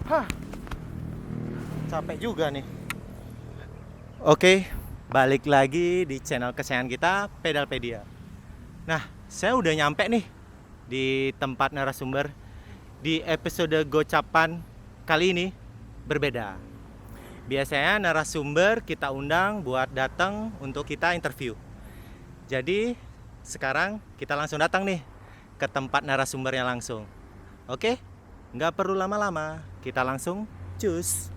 Hah, capek juga nih. Oke, balik lagi di channel kesayangan kita, Pedalpedia. Nah, saya udah nyampe nih di tempat narasumber. Di episode Gocapan kali ini berbeda. Biasanya narasumber kita undang buat datang untuk kita interview. Jadi sekarang kita langsung datang nih ke tempat narasumbernya langsung. Oke, nggak perlu lama-lama, kita langsung cus.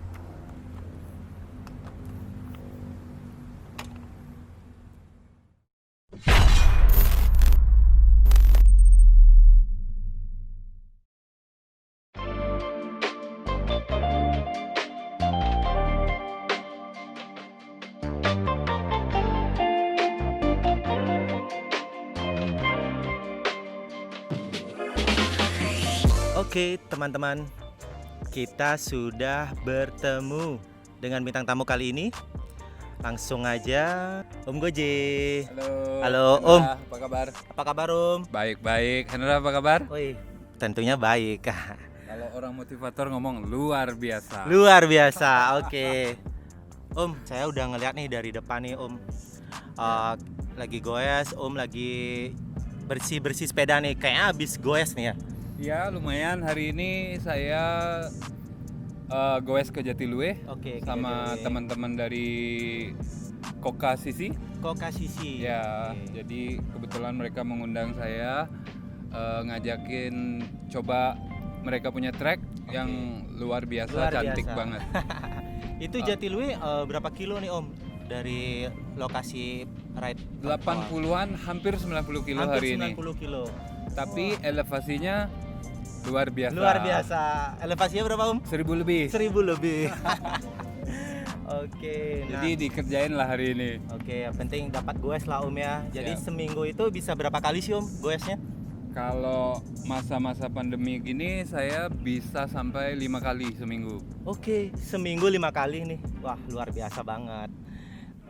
Oke teman-teman, kita sudah bertemu dengan bintang tamu kali ini. Langsung aja, Om Goje. Halo, Hendra, Om. apa kabar? Apa kabar Om? Baik. Hendra, apa kabar? Wih, tentunya baik. Kalau orang motivator ngomong luar biasa. Luar biasa, oke. Om, saya udah ngeliat nih dari depan nih Om. Lagi goes, Om lagi bersih-bersih sepeda nih. Kayaknya habis goes nih ya. Ya, lumayan. Hari ini saya goes ke Jatiluwe Oke, ke sama Jatiluwe. teman-teman dari Koka Sisi. Koka Sisi. Ya, Oke. jadi kebetulan mereka mengundang saya ngajakin coba mereka punya track yang luar biasa, Luar cantik biasa. banget. Itu Jatiluwe berapa kilo nih Om dari lokasi ride? 80-an, hampir 90 kilo Hampir hari 90 ini. kilo. Tapi elevasinya luar biasa. Luar biasa. Elevasinya berapa Om? 1000 lebih. 1000 lebih. Oke. Nah, Jadi dikerjain lah hari ini. oke, yang penting dapat goes lah Om ya. Jadi Siap. seminggu itu bisa berapa kali sih Om goesnya? Kalau masa-masa pandemi gini saya bisa sampai 5 kali seminggu. Oke, seminggu 5 kali nih. Wah, luar biasa banget.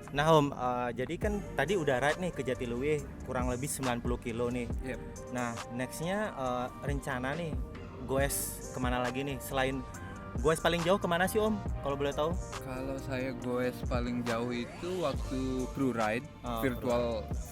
Nah Om, jadi kan tadi udah ride nih ke Jatiluwe kurang lebih 90 kilo nih. Yep. Nah, nextnya rencana nih goes kemana lagi nih? Selain goes paling jauh kemana sih Om? Kalau boleh tahu? Kalau saya goes paling jauh itu waktu Pro Ride, Oh,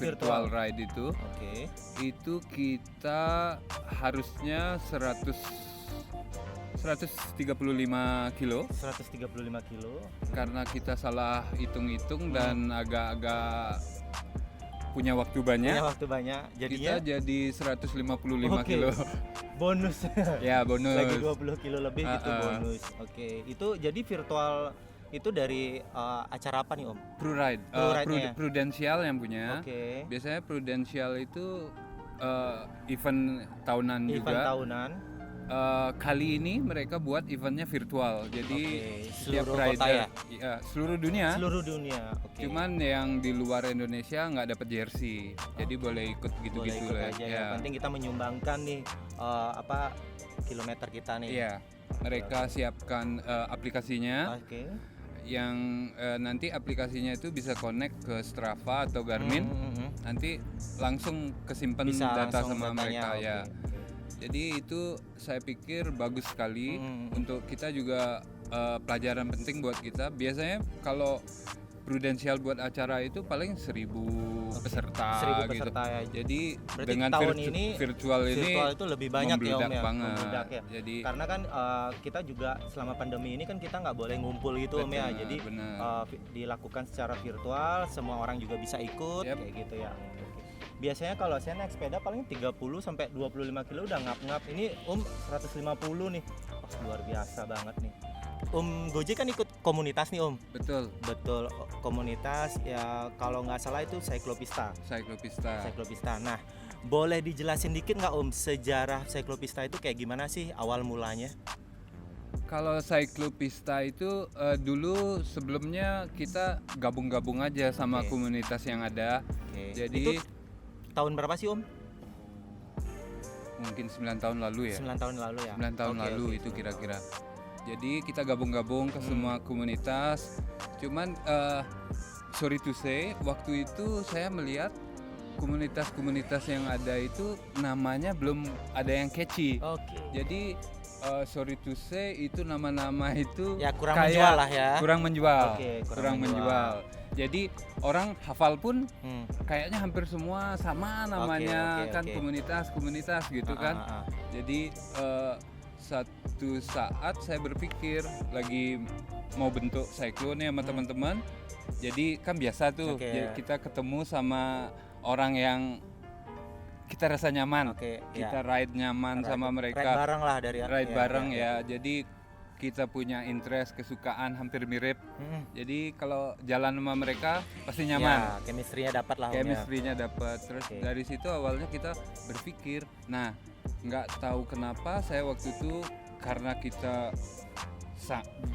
virtual ride itu. Oke. Itu kita harusnya 135 kilo 135 kilo. karena kita salah hitung-hitung dan agak-agak punya waktu banyak. Punya waktu banyak. Jadinya Kita jadi 155 Oke. kilo. bonus. Ya, bonus. Lagi 20 kilo lebih gitu Uh-uh. bonus. Oke. Itu jadi virtual itu dari acara apa nih Om? Pro Ride, Pro Ride-nya. Prudential yang punya. Oke. Biasanya Prudential itu event tahunan Event juga. tahunan. Kali ini mereka buat eventnya virtual, jadi Oke, setiap seluruh kota rider, ya? seluruh dunia. Seluruh dunia. Oke. Cuman yang di luar Indonesia nggak dapat jersey, jadi boleh ikut boleh gitu-gitu ikut lah. aja ya. Yang penting kita menyumbangkan nih kilometer kita nih. Iya, mereka siapkan aplikasinya. Oke. Yang nanti aplikasinya itu bisa connect ke Strava atau Garmin, nanti langsung kesimpan Bisa data langsung sama datanya, mereka oke. ya. Jadi itu saya pikir bagus sekali untuk kita juga pelajaran penting buat kita. Biasanya kalau Prudential buat acara itu paling 1000 peserta 1000 gitu. peserta ya. Jadi Berarti dengan tahun ini virtual ini virtual itu lebih banyak ya Om membludak ya. banget. Membludak ya. Jadi Karena kan kita juga selama pandemi ini kan kita nggak boleh ngumpul gitu Om ya. benar, Jadi benar. dilakukan secara virtual, semua orang juga bisa ikut Yap. kayak gitu ya. Oke. Biasanya kalau saya naik sepeda paling 30 sampai 25 kilo udah ngap-ngap. Ini Om 150 nih. Wah, luar biasa banget nih. Om Goje kan ikut komunitas nih Om. Betul, Betul, komunitas ya kalau nggak salah itu Cyclopista. Cyclopista. Nah, boleh dijelasin dikit nggak Om sejarah Cyclopista itu kayak gimana sih awal mulanya? Kalau Cyclopista itu dulu sebelumnya kita gabung-gabung aja sama Oke. komunitas yang ada. Oke. Jadi Itu tahun berapa sih Om? mungkin 9 tahun lalu ya. 9 tahun lalu ya. 9 tahun Oke, lalu oke. itu kira-kira. Jadi kita gabung-gabung ke semua komunitas. Cuman sorry to say, waktu itu saya melihat komunitas-komunitas yang ada itu namanya belum ada yang catchy. Oke. Jadi sorry to say itu nama-nama itu Ya, kurang kayak menjual lah ya. kurang menjual. Oke, kurang menjual. Jadi orang hafal pun Hmm. kayaknya hampir semua sama namanya, oke, kan oke. komunitas gitu kan. Jadi satu saat saya berpikir lagi mau bentuk cyclo nih sama teman-teman. Jadi kan biasa tuh Oke. ya, kita ketemu sama orang yang kita rasa nyaman. Oke, Kita ride nyaman sama mereka. Ride bareng lah dari Ride bareng ya. Jadi kita punya interest, kesukaan hampir mirip. Jadi kalau jalan sama mereka pasti nyaman. Ya, chemistry-nya dapat lah. Om, ya. Chemistry-nya dapat. Terus Oke. dari situ awalnya kita berpikir, nah nggak tahu kenapa saya waktu itu karena kita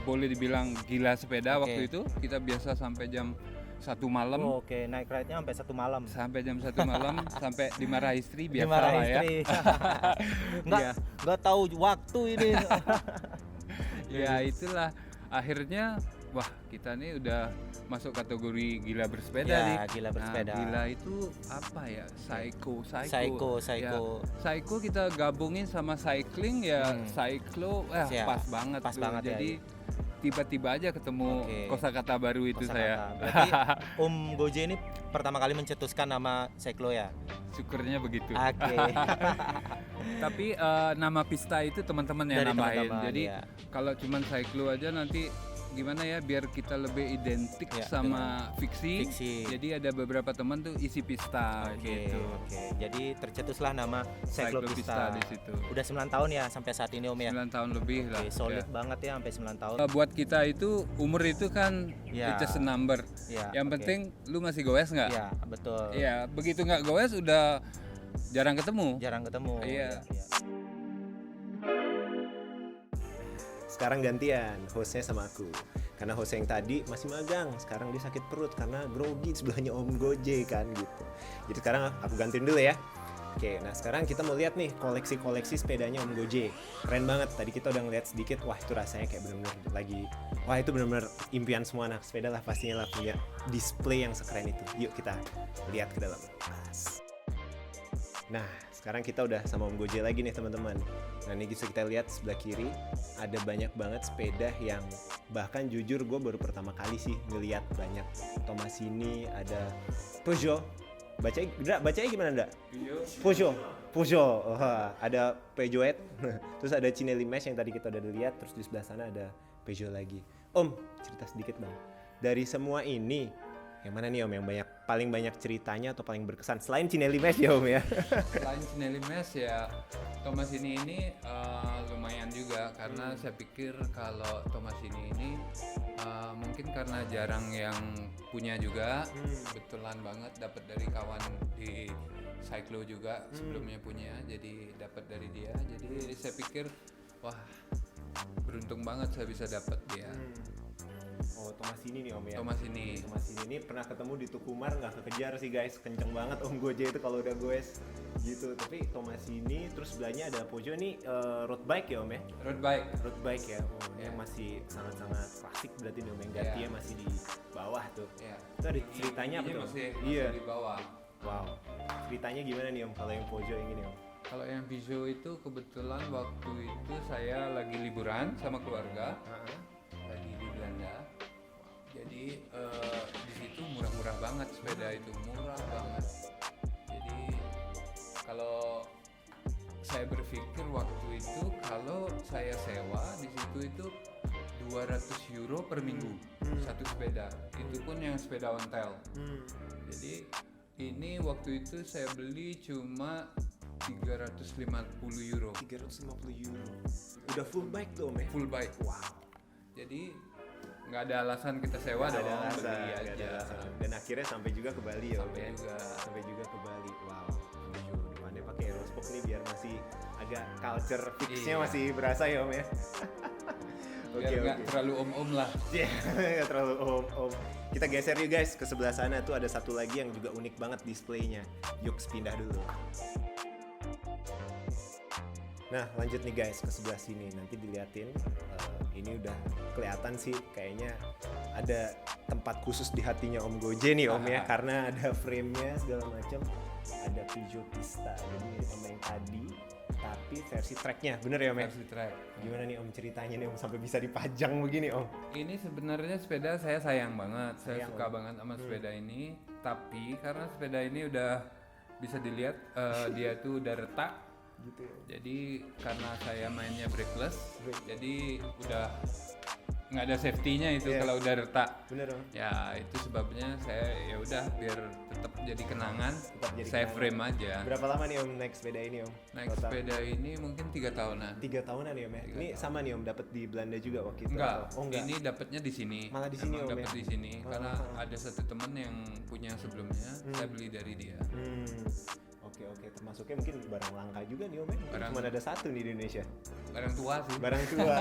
boleh dibilang gila sepeda. Oke. Waktu itu kita biasa sampai jam 1 malam. Oh, oke, naik ride-nya sampai 1 malam. Sampai jam 1 malam sampai dimarahi istri biasa Dimarahin lah ya. istri. Nggak, Iya. nggak tahu waktu ini. Ya itulah akhirnya wah kita nih udah masuk kategori gila bersepeda Ya, nih. gila bersepeda. Nah, gila itu apa ya? Psycho. Psycho. Ya, psycho kita gabungin sama cycling ya, cyclo Ya, pas banget pas tuh. banget ya, Jadi tiba-tiba aja ketemu Oke. kosakata baru itu saya. Berarti Om Goje ini pertama kali mencetuskan nama cyclo ya. Syukurnya begitu. Oke. Tapi nama pista itu teman-teman yang Dari nambahin. teman-teman, Jadi ya. kalau cuman cyclo aja nanti gimana ya biar kita lebih identik Ya, sama fiksi. Fiksi. Jadi ada beberapa teman tuh isi pista Oke, gitu. oke. Jadi tercetuslah nama Cyclo cyclo pista pista. di situ. Udah 9 tahun ya sampai saat ini Om ya. 9 tahun lebih lah. Oke, solid ya. banget ya sampai 9 tahun. Buat kita itu umur itu kan Ya. it's just a number. Ya, Yang oke. penting lu masih goes nggak? Iya, betul. Iya, begitu nggak goes udah jarang ketemu. Jarang ketemu. Iya. Iya. Sekarang gantian hostnya sama aku. Karena host yang tadi masih magang, sekarang dia sakit perut karena grogi sebelahnya Om Goje kan gitu. Jadi sekarang aku gantiin dulu ya. Oke, nah sekarang kita mau lihat nih koleksi-koleksi sepedanya Om Goje. Keren banget, tadi kita udah ngeliat sedikit, wah itu rasanya kayak bener-bener lagi, wah itu bener-bener impian semua anak sepeda lah pastinya lah punya display yang sekeren itu. Yuk kita lihat ke dalam. Nah, sekarang kita udah sama Om Goje lagi nih teman-teman. Nah ini bisa kita lihat sebelah kiri ada banyak banget sepeda yang bahkan jujur gue baru pertama kali sih ngeliat banyak. Tomasini, ada Peugeot. Bacanya gimana Nda? Peugeot. Ada Peugeot. Terus ada Cinelli Mesh yang tadi kita udah lihat. Terus di sebelah sana ada Peugeot lagi. Om, cerita sedikit bang. Dari semua ini, yang mana nih Om yang paling banyak ceritanya atau paling berkesan selain Cinelli Mesh ya Om ya? Selain Cinelli Mesh ya Thomas ini lumayan juga karena saya pikir kalau Thomas ini mungkin karena jarang yang punya juga. Kebetulan banget dapat dari kawan di cyclo juga sebelumnya punya, jadi dapat dari dia. Jadi saya pikir wah beruntung banget saya bisa dapat dia. Oh, Tomasini nih Om ya. Tomasini Ini pernah ketemu di Tukumar, nggak kekejar sih guys, kenceng banget Om Goje itu kalau udah goes gitu. Tapi Tomasini, terus sebelahnya ada Peugeot nih road bike ya Om ya. road bike. Road bike ya, yang masih sangat-sangat klasik berarti nih Om, yang gantinya masih di bawah tuh. Ya. Itu ada ceritanya apa Giginya tuh? masih Iya. di bawah. Wow. Ceritanya gimana nih Om kalau yang Peugeot yang ini Om? Kalau yang Peugeot itu kebetulan waktu itu saya lagi liburan sama keluarga. Lagi di Belanda. Jadi di situ murah-murah banget sepeda itu, murah banget. Jadi kalau saya berpikir waktu itu kalau saya sewa di situ itu 200 euro per minggu satu sepeda. Itu pun yang sepeda ontel. Jadi ini waktu itu saya beli cuma 350 euro. 350 euro. Udah full bike tuh Om ya? Full bike. Wow. Jadi nggak ada alasan kita sewa Nggak dong, ada alasan, beli nggak aja. ada alasan. Dan akhirnya sampai juga ke Bali ya Om Sampai ya? juga. Sampai juga ke Bali. Wow. Peugeot depannya pakai aerospok nih biar masih agak culture fixnya Iya. masih berasa ya Om ya? Biar nggak terlalu om-om lah. Iya, nggak terlalu om. Kita geser yuk guys ke sebelah sana tuh ada satu lagi yang juga unik banget displaynya. Yuk pindah dulu. Nah lanjut nih guys ke sebelah sini, nanti diliatin. Ini udah kelihatan sih kayaknya ada tempat khusus di hatinya Om Goje nih Om ya, karena ada frame-nya segala macam. Ada Peugeot Pista, jadi mirip sama yang tadi. tapi versi tracknya, bener ya Om? versi track. Gimana nih Om ceritanya nih Om sampai bisa dipajang begini Om? Ini sebenarnya sepeda saya sayang banget, saya Sayang, suka Om. banget sama sepeda ini. Tapi karena sepeda ini udah bisa dilihat dia tuh udah retak. Gitu ya. Jadi karena saya mainnya brakeless, jadi udah nggak ada safety-nya itu Iya. kalau udah retak. Bener Om? Ya itu sebabnya saya ya udah biar tetap jadi kenangan, Tetap jadi saya kenangan. frame aja. Berapa lama nih Om naik sepeda ini Om? Naik Total? sepeda ini mungkin 3 tahunan. 3 tahunan ya Om ya? 3 Ini tahun. sama nih Om, dapat di Belanda juga waktu itu? Enggak, atau- Oh enggak? ini dapatnya di sini. Malah di sini, Emang Om, dapat ya? di sini karena Oh. ada satu temen yang punya sebelumnya, saya beli dari dia. Oke, termasuknya mungkin barang langka juga nih Om ya? Barang- Cuma ada satu nih di Indonesia. Barang tua sih. Barang tua.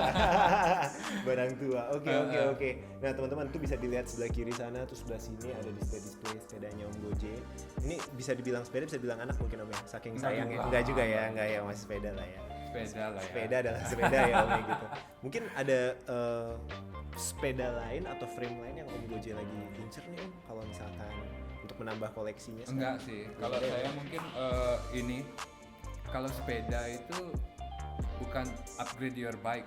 Barang tua. Oke. Uh-uh. Nah, teman-teman tuh bisa dilihat sebelah kiri sana, terus sebelah sini ada display sepedanya Om Goje. Ini bisa dibilang sepeda, bisa dibilang anak mungkin Om ya. Saking Enggak sayangnya. juga. Enggak juga ya, enggak ya, masih sepeda lah ya. Sepeda lah ya. Sepeda adalah sepeda ya Om ya gitu. Mungkin ada sepeda lain atau frame lain yang Om Goje lagi incer nih Om, kalau misalkan untuk menambah koleksinya sekarang? Enggak sih. Kalau Ada ya? saya mungkin ini kalau sepeda itu bukan upgrade your bike,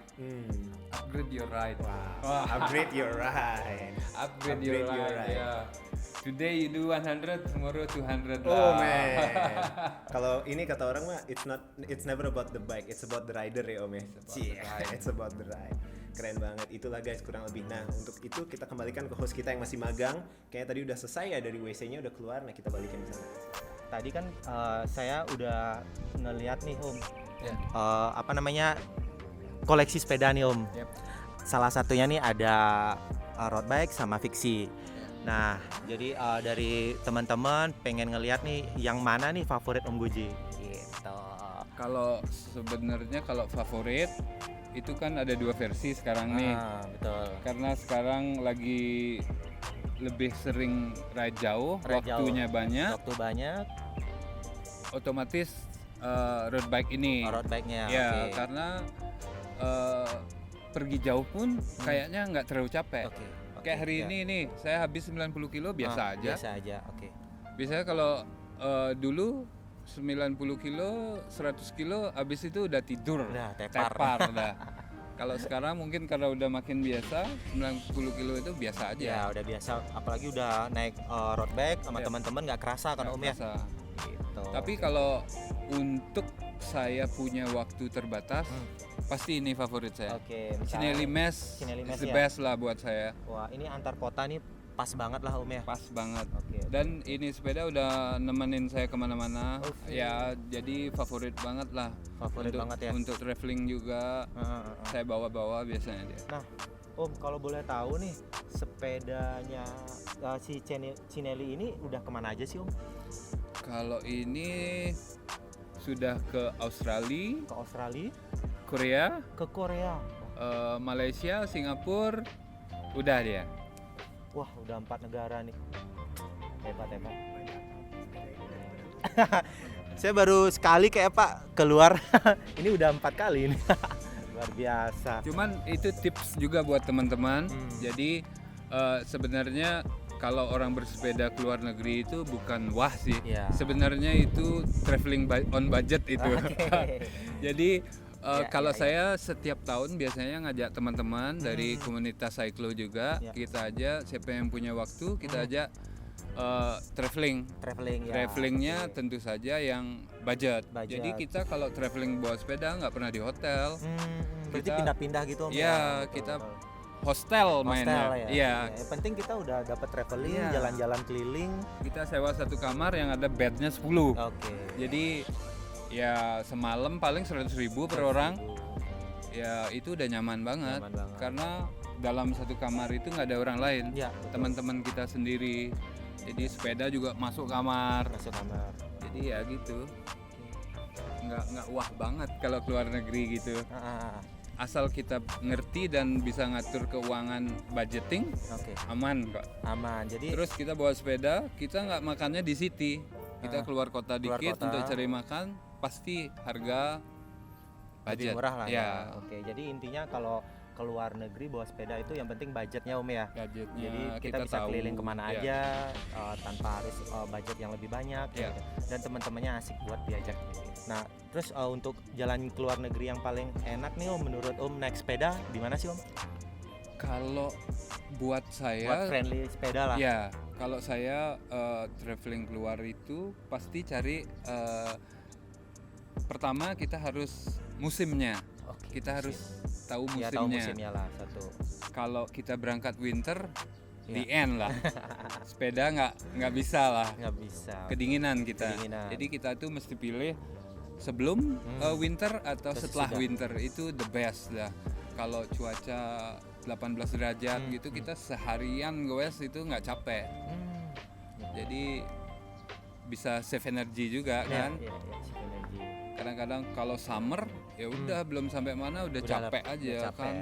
upgrade your ride. Wah, upgrade your ride. Upgrade your ride. Ya. Today you do 100, tomorrow 200 lah. Oh man. Kalau ini kata orang mah it's never about the bike, it's about the rider ya Om ya. Cie, it's about the ride. Keren banget. Itulah guys kurang lebih. Nah, untuk itu kita kembalikan ke host kita yang masih magang. Kayaknya tadi udah selesai ya dari WC-nya udah keluar. Nah, kita balikin ke sana. Tadi kan saya udah ngeliat nih Om, Ya. apa namanya, koleksi sepeda nih Om. Yep. Salah satunya nih ada road bike sama fiksi. Nah, jadi dari teman-teman pengen ngeliat nih yang mana nih favorit Om Goje gitu. Kalau sebenarnya kalau favorit itu kan ada 2 versi sekarang nih. Betul. Karena sekarang lagi lebih sering ride jauh, Ride waktunya banyak, Waktu banyak, otomatis road bike ini. road bike-nya. Ya, Oke. karena pergi jauh pun kayaknya nggak terlalu capek. Oke. Kayak hari ya. ini nih, saya habis 90 kilo biasa aja. Biasa aja. Oke. Biasanya kalau dulu 90 kilo, 100 kilo, habis itu udah tidur. Udah tepar. udah. Kalau sekarang mungkin karena udah makin biasa, 90 kilo itu biasa aja. Ya udah biasa, apalagi udah naik road bike sama Ya. teman-teman nggak kerasa kan Nggak Om ya. kerasa. Gitu. Tapi kalau untuk saya punya waktu terbatas, pasti ini favorit saya. Oke, misalnya- Cinelli Mes Cinelli is Mes the ya. best lah buat saya. Wah, ini antar kota nih pas banget lah Om ya. Pas banget. Oke. Dan ini sepeda udah nemenin saya kemana-mana. Oke. Ya, jadi favorit banget lah. Favorit untuk, banget ya. Untuk traveling juga Heeh. saya bawa-bawa biasanya dia. Nah, Om kalau boleh tahu nih sepedanya si Cinelli ini udah kemana aja sih Om? Kalau ini sudah ke Australia, Ke Australia, Korea, ke Korea. Malaysia, Singapura, udah dia. Wah, udah 4 negara nih. Hebat. Saya baru sekali kayak Pak keluar. Ini udah 4 kali ini. Luar biasa. Cuman itu tips juga buat teman-teman. Hmm. Jadi sebenarnya kalau orang bersepeda ke luar negeri itu bukan wah sih. Ya. Sebenarnya itu traveling on budget itu. Oke. Jadi Ya, kalau ya, saya setiap tahun biasanya ngajak teman-teman dari komunitas cyclo juga, Ya. kita aja siapa yang punya waktu kita ajak traveling. Traveling ya. Travelingnya tentu saja yang budget. Budget. Jadi kita kalau traveling bawa sepeda nggak pernah di hotel, Berarti Kita- pindah-pindah gitu Om. Iya, Betul, kita betul. hostel mainnya. Hostel ya. Iya, Yang penting kita udah dapat traveling, Iya. jalan-jalan keliling. kita sewa satu kamar yang ada bednya 10. Oke. Jadi ya semalam paling 100.000 per orang. Ya itu udah nyaman banget. Nyaman banget. Karena dalam satu kamar itu nggak ada orang lain. Ya, betul. Teman-teman kita sendiri. Jadi sepeda juga masuk kamar. Masuk kamar. Jadi ya gitu. Nggak wah banget kalau keluar negeri gitu. Ah, Asal kita ngerti dan bisa ngatur keuangan budgeting, Oke. aman kok. Aman. Jadi Terus kita bawa sepeda, kita nggak makannya di city. Kita keluar kota keluar dikit kota. untuk cari makan, pasti harga budget. lebih murah lah ya. ya. Oke. Jadi intinya kalau keluar negeri bawa sepeda itu yang penting budgetnya Om ya. Budgetnya Jadi kita bisa tahu, keliling kemana ya. aja tanpa harus budget yang lebih banyak Ya. gitu. Dan teman-temannya asik buat diajak. Nah, terus untuk jalan ke luar negeri yang paling enak nih Om, menurut Om naik sepeda di mana sih Om? Kalau buat Buat saya, friendly sepeda lah. ya kalau saya traveling keluar itu pasti cari pertama kita harus musimnya. Oke, Kita harus tahu ya tahu musimnya. musimnya lah satu. Kalau kita berangkat winter, Ya. the end lah. Sepeda nggak bisa lah. Nggak bisa. Kedinginan kita. Kedinginan. Jadi kita tuh mesti pilih sebelum winter atau Terus setelah sudah. winter, itu the best lah. Kalau cuaca 18 derajat gitu, kita seharian goes itu nggak capek. Hmm. Jadi bisa save energy juga Ya, kan. ya, ya, save energy. Kadang-kadang kalau summer ya udah belum sampai mana udah capek aja udah capek. kan.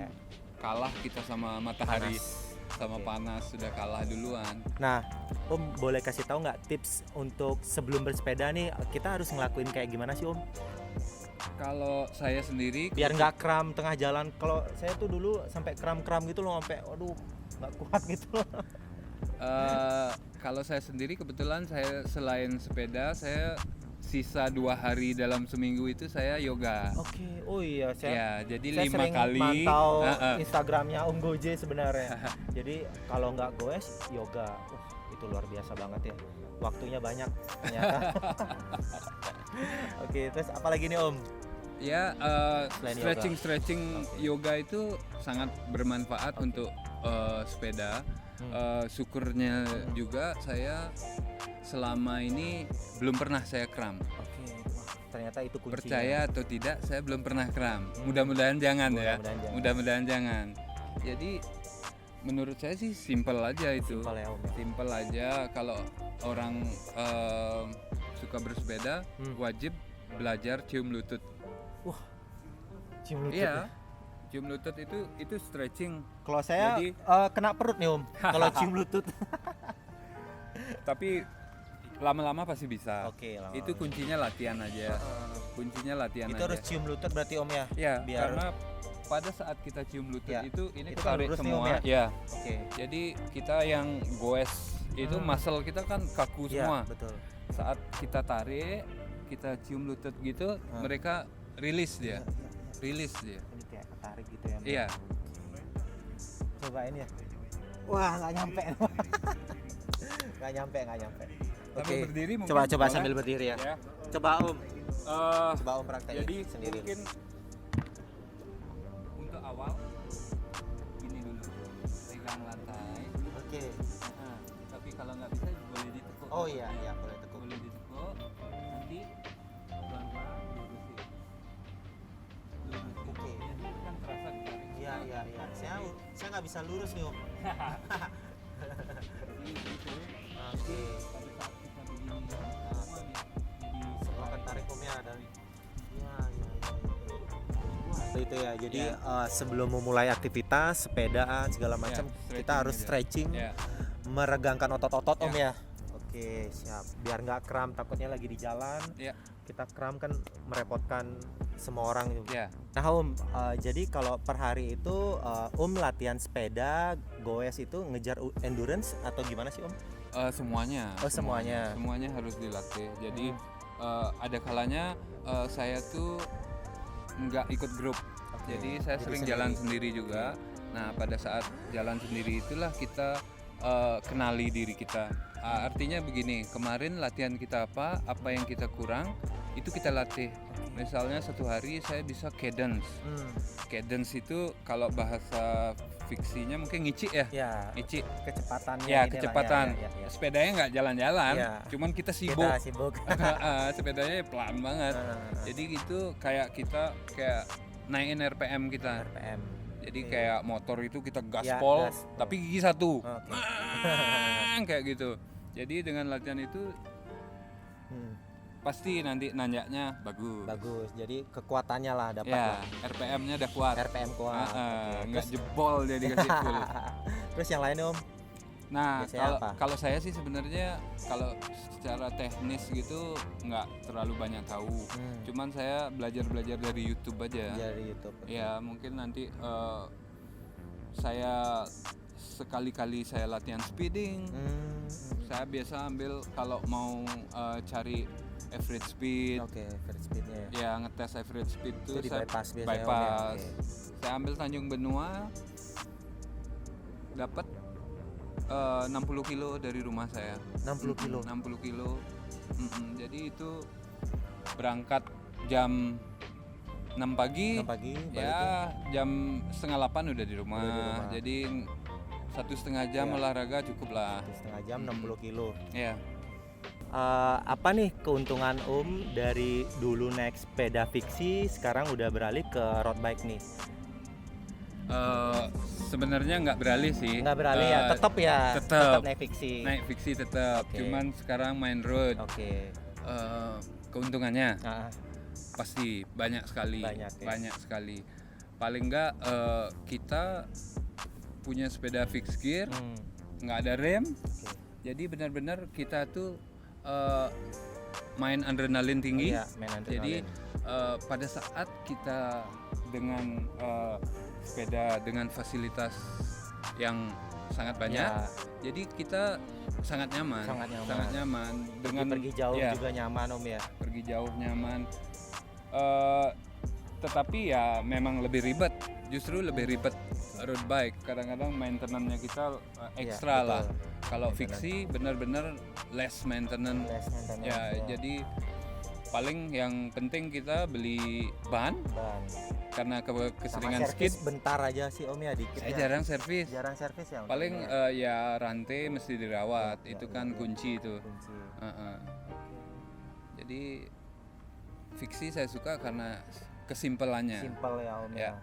Kalah kita sama matahari, Panas. sama Oke. panas sudah kalah duluan. Nah, Om boleh kasih tahu nggak tips untuk sebelum bersepeda nih kita harus ngelakuin kayak gimana sih Om? Kalau saya sendiri Biar nggak kram tengah jalan. Kalau saya tuh dulu sampai kram-kram gitu loh, sampai aduh nggak kuat gitu loh. kalau saya sendiri kebetulan saya selain sepeda saya sisa 2 hari dalam seminggu itu saya yoga. Oke, oh iya Ya, jadi saya 5 sering kali. mantau Heeh. Instagramnya Om Goje sebenarnya. Jadi kalau nggak goes yoga, itu luar biasa banget ya. Waktunya banyak ternyata. Oke, terus apa lagi nih Om? Ya, Selain stretching yoga itu sangat bermanfaat untuk sepeda. Syukurnya juga saya selama ini belum pernah saya kram. Oke, wah, ternyata itu kuncinya. Percaya atau tidak, saya belum pernah kram. Mudah-mudahan jangan ya. Mudah-mudahan jangan. Mudah-mudahan jangan. Jadi menurut saya sih simple aja itu. Simpel ya Om ya. Simple aja. Kalau orang suka bersepeda, wajib belajar cium lutut. Wah, cium lutut. Iya, cium lutut itu stretching. Kalau saya Jadi- kena perut nih Om. Kalau cium lutut. Tapi lama-lama pasti bisa. Oke, lama-lama. Itu kuncinya latihan aja. Kuncinya latihan Itu aja. harus cium lutut berarti Om ya? Ya, biar- karena pada saat kita cium lutut Ya, itu ini itu kan ketarik lurus nih, Om, semua. ya? Ya. Oke. Jadi kita yang goes itu muscle kita kan kaku Iya, semua. betul. Saat kita tarik, kita cium lutut gitu, mereka rilis dia. Rilis dia. Ini kayak ketarik gitu ya. Om? Iya. Cobain ya. Wah, nggak nyampe. nggak nyampe. Sambil berdiri mungkin Coba boleh? sambil berdiri ya. Ya. Coba Om. Eh, Coba Om praktekin jadi sendiri. mungkin untuk awal gini dulu, pegang lantai. Oke. Nah, tapi kalau nggak bisa boleh ditekuk. Oh iya, boleh tekuk. Boleh ditekuk. Nanti pelan-pelan lurusin. Lurusin. Oke. Jadi kan terasa ditarik. Iya. Saya nggak bisa lurus nih Om. Jadi gitu. Oke. Pada saat kita begini semua nih, jadi Semua ketarik Om ya dan Iya. Wah, itu ya. Jadi Ya. sebelum memulai aktivitas sepedaan segala macam stretching kita harus aja. stretching, Ya. meregangkan otot-otot Om ya. Oke, siap. Biar nggak kram, takutnya lagi di jalan. Ya. Kita kram kan merepotkan semua orang. Ya. Nah Om, jadi kalau per hari itu Om latihan sepeda, goes itu ngejar endurance atau gimana sih Om? Semuanya. Oh, semuanya. Semuanya harus dilatih. Jadi ada kalanya saya tuh nggak ikut grup. Jadi saya jadi sering sendiri. jalan sendiri juga. Nah pada saat jalan sendiri itulah kita kenali diri kita. Artinya begini, kemarin latihan kita apa yang kita kurang, itu kita latih. Misalnya satu hari saya bisa cadence. Cadence itu kalau bahasa fiksinya mungkin ngicik ya. Ya, Ngicik. kecepatannya. Ya, inilah, kecepatan. ya. Sepedanya nggak jalan-jalan, Ya. cuman kita Kita sibuk. sibuk. Sepedanya pelan banget. Jadi itu kayak kita kayak naikin RPM kita. RPM. Jadi kayak motor itu kita Ya, gaspol, gaspol. tapi gigi satu. Oke. Kayak gitu. Jadi dengan latihan itu pasti nanti nanjaknya bagus. Bagus. Jadi kekuatannya lah dapat. Ya, lah. RPM-nya udah kuat. RPM kuat. Oke. Nggak jebol dia dikasih full. Terus yang lain Om? Nah, Biasanya apa? kalau saya sih sebenarnya kalau secara teknis gitu nggak terlalu banyak tahu. Cuman saya belajar dari YouTube aja. Dari YouTube. Ya mungkin nanti saya sekali-kali saya latihan speeding. Saya biasa ambil kalau mau cari average speed. Oke, average speednya ya. Ya, ngetes average speed Itu tuh di bypass biasanya, Om, ya? bypass. Oke. Saya ambil Tanjung Benua, dapat 60 kilo dari rumah saya. 60 kilo. 60 kilo. Jadi itu berangkat jam 6 pagi. 6 pagi baliknya. Ya, jam setengah 8 udah di rumah. Udah di rumah. Jadi 1,5 jam Ya. olahraga cukup lah. 1,5 jam 60 kilo. Ya. Apa nih keuntungan Om dari dulu naik sepeda fiksi sekarang udah beralih ke road bike nih? Sebenarnya nggak beralih sih. Nggak beralih ya, tetap ya, tetap. naik fiksi. Naik fiksi tetap. Oke. Cuman sekarang main road. Oke. Keuntungannya Nah, pasti banyak sekali. Banyak ya. Banyak sekali. Paling nggak kita punya sepeda fixed gear, nggak ada rem. oke. Jadi benar-benar kita tuh main adrenalin tinggi. Iya, main Jadi adrenalin. pada saat kita dengan sepeda dengan fasilitas yang sangat banyak, Ya, jadi kita sangat nyaman. Sangat nyaman. Dengan pergi jauh ya, juga nyaman Om ya. pergi jauh nyaman. Tetapi ya memang lebih ribet. Justru lebih ribet road bike. Kadang-kadang maintenance-nya kita ekstra Iya, lah. betul. Kalau Maintenance. fiksi benar-benar less maintenance. Less maintenance, Ya, jadi paling yang penting kita beli ban ban. karena Sama keseringan servis skid. bentar aja sih Om ya, dikit Saya ya. jarang servis. Jarang servis ya Om? Paling Ya, ya rantai mesti dirawat. Ya, Itu ya, kan ya. kunci itu. kunci. Jadi fiksi saya suka karena kesimpelannya. Simple ya Om Ya. ya.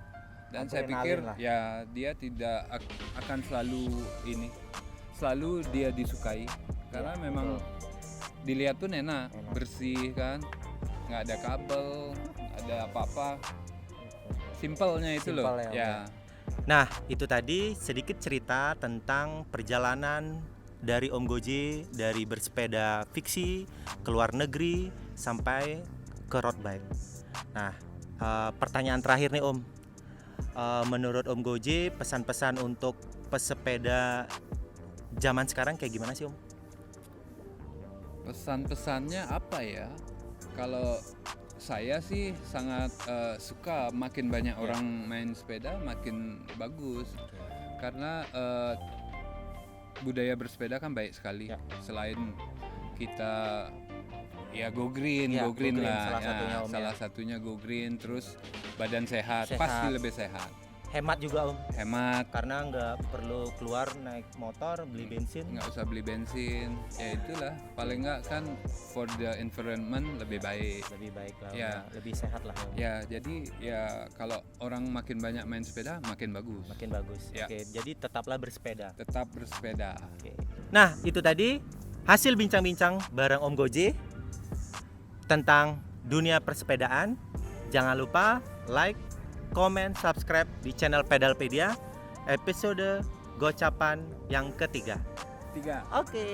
Dan saya Adrenalin pikir lah. ya dia tidak akan selalu dia disukai karena Ya, memang dilihat pun enak, Enak. bersih kan, nggak ada kabel, nggak ada apa-apa, simpelnya itu loh. Simple ya, Om, Ya, Nah, itu tadi sedikit cerita tentang perjalanan dari Om Goje dari bersepeda fiksi ke luar negeri sampai ke road bike. Nah, pertanyaan terakhir nih Om. Menurut Om Goje, pesan-pesan untuk pesepeda zaman sekarang kayak gimana sih Om? pesan-pesannya apa ya? Kalau saya sih sangat suka makin banyak orang main sepeda makin bagus karena budaya bersepeda kan baik sekali. Ya. Selain kita ya go green, Ya, go green go green lah, salah satunya, Om, ya. salah satunya go green, terus badan sehat, Sehat. pasti lebih sehat, Hemat juga Om, hemat, karena nggak perlu keluar naik motor beli bensin. nggak usah beli bensin, ya itulah paling nggak kan for the environment lebih baik. Lebih baik lah Om, Ya. lebih sehat lah Om. Ya, jadi ya kalau orang makin banyak main sepeda makin bagus. Makin bagus. Ya. Oke, jadi tetaplah bersepeda. Tetap bersepeda. Oke. Nah, itu tadi hasil bincang-bincang bareng Om Goje tentang dunia persepedaan. Jangan lupa like, komen, subscribe di channel Pedalpedia episode Gocapan yang ketiga. 3. Oke.